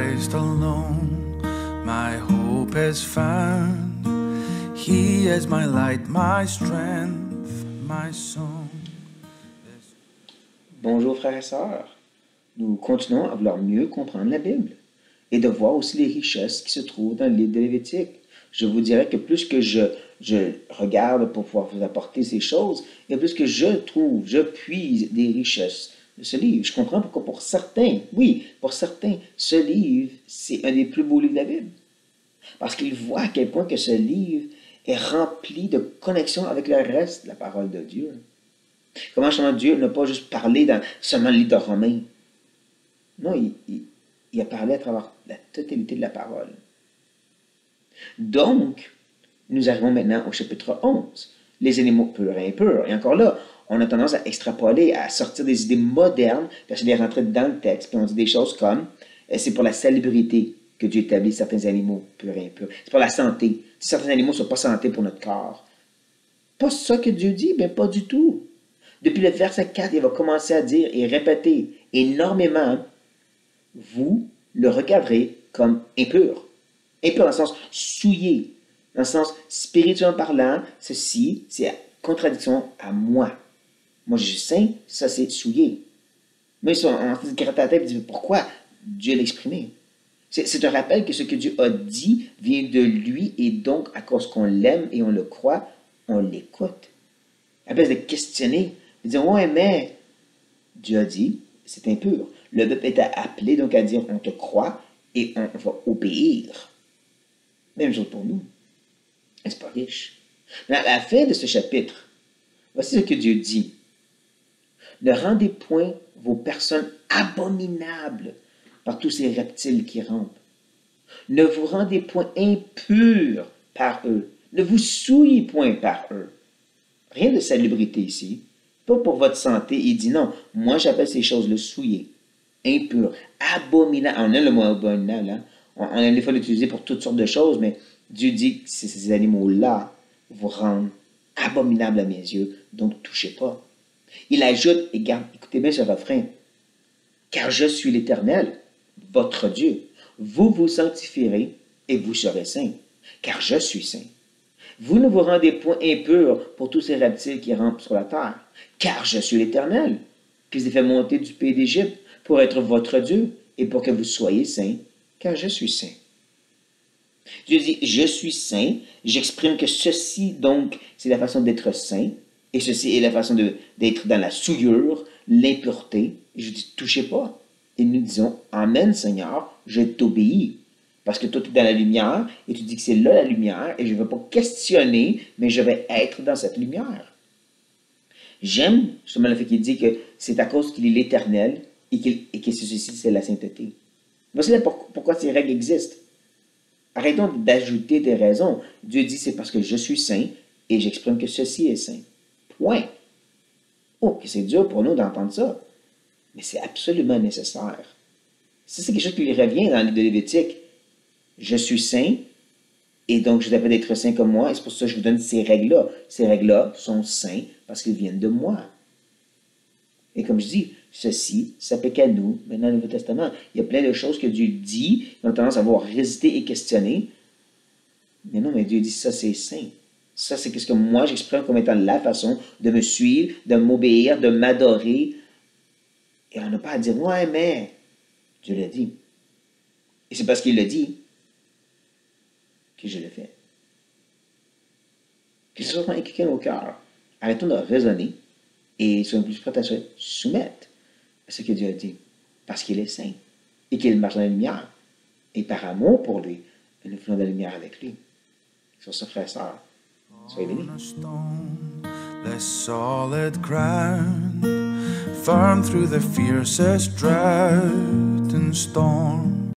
Christ alone, my hope is found. He is my light, my strength, my song. Bonjour frères et sœurs, nous continuons à vouloir mieux comprendre la Bible et de voir aussi les richesses qui se trouvent dans le livre de Lévitique. Je vous dirais que plus que je regarde pour pouvoir vous apporter ces choses, et plus que je puise des richesses de ce livre. Je comprends pourquoi pour certains, oui, pour certains, ce livre, c'est un des plus beaux livres de la Bible. Parce qu'ils voient à quel point que ce livre est rempli de connexion avec le reste de la parole de Dieu. Comment justement Dieu n'a pas juste parlé dans seulement le livre de Romains. Non, il a parlé à travers la totalité de la parole. Donc, nous arrivons maintenant au chapitre 11, les animaux purs et impurs. Et encore là, on a tendance à extrapoler, à sortir des idées modernes, parce qu'on est rentré dans le texte, puis on dit des choses comme, c'est pour la salubrité que Dieu établit certains animaux purs et impurs. C'est pour la santé. Si certains animaux ne sont pas santé pour notre corps. Pas ça que Dieu dit, bien pas du tout. Depuis le verset 4, il va commencer à dire et répéter énormément, vous le regarderez comme impur. Impur dans le sens souillé, dans le sens spirituellement parlant, ceci, c'est contradiction à moi. Moi, je suis saint, ça c'est souillé. Mais ils sont en train de gratter la tête et disent, pourquoi Dieu l'a exprimé? C'est un rappel que ce que Dieu a dit vient de lui et donc, à cause qu'on l'aime et on le croit, on l'écoute. À place de questionner, de dire, ouais, mais Dieu a dit, c'est impur. Le peuple est appelé donc à dire, on te croit et on va obéir. Même chose pour nous. N'est-ce pas riche? Mais à la fin de ce chapitre, voici ce que Dieu dit. Ne rendez point vos personnes abominables par tous ces reptiles qui rampent. Ne vous rendez point impurs par eux. Ne vous souillez point par eux. Rien de salubrité ici. Pas pour votre santé. Il dit non. Moi, j'appelle ces choses le souillé, impur, abominable. On a le mot abominable. Hein? On a des fois l'utiliser pour toutes sortes de choses, mais Dieu dit que ces animaux-là vous rendent abominables à mes yeux. Donc, touchez pas. Il ajoute, et garde, écoutez bien ce refrain. Car je suis l'Éternel, votre Dieu. Vous vous sanctifierez et vous serez saints. Car je suis saint. Vous ne vous rendez point impurs pour tous ces reptiles qui rampent sur la terre, car je suis l'Éternel, qui vous ai fait monter du pays d'Égypte pour être votre Dieu et pour que vous soyez saints, car je suis saint. Dieu dit, je suis saint, j'exprime que ceci, donc, c'est la façon d'être saint, et ceci est la façon d'être dans la souillure, l'impureté, et je dis, touchez pas. Et nous disons, Amen Seigneur, je t'obéis. Parce que toi, tu es dans la lumière et tu dis que c'est là la lumière et je ne veux pas questionner, mais je vais être dans cette lumière. J'aime justement le fait qu'il dit que c'est à cause qu'il est l'Éternel et que ceci, c'est la sainteté. Voici pourquoi ces règles existent. Arrêtons d'ajouter des raisons. Dieu dit c'est parce que je suis saint et j'exprime que ceci est saint. Point. Oh, que c'est dur pour nous d'entendre ça. Mais c'est absolument nécessaire. Ça, c'est quelque chose qui lui revient dans le livre de Lévitique. Je suis saint, et donc je t'appelle d'être saint comme moi, et c'est pour ça que je vous donne ces règles-là. Ces règles-là sont saints parce qu'elles viennent de moi. Et comme je dis, ceci s'applique à nous, maintenant dans le Nouveau Testament. Il y a plein de choses que Dieu dit, on a tendance à voir résister et questionner. Mais non, mais Dieu dit ça, c'est saint. Ça, c'est ce que moi j'exprime comme étant la façon de me suivre, de m'obéir, de m'adorer. Et on n'a pas à dire, ouais, mais Dieu l'a dit. Et c'est parce qu'il l'a dit que je le fais. Que ce soit inculqué au cœur. Arrêtons de raisonner et soyons plus prêts à se soumettre à ce que Dieu a dit. Parce qu'il est saint et qu'il marche dans la lumière. Et par amour pour lui, nous faisons de la lumière avec lui. Sur ce, frère et sœur, soyez bénis. The solid ground, firm through the fiercest drought and storm.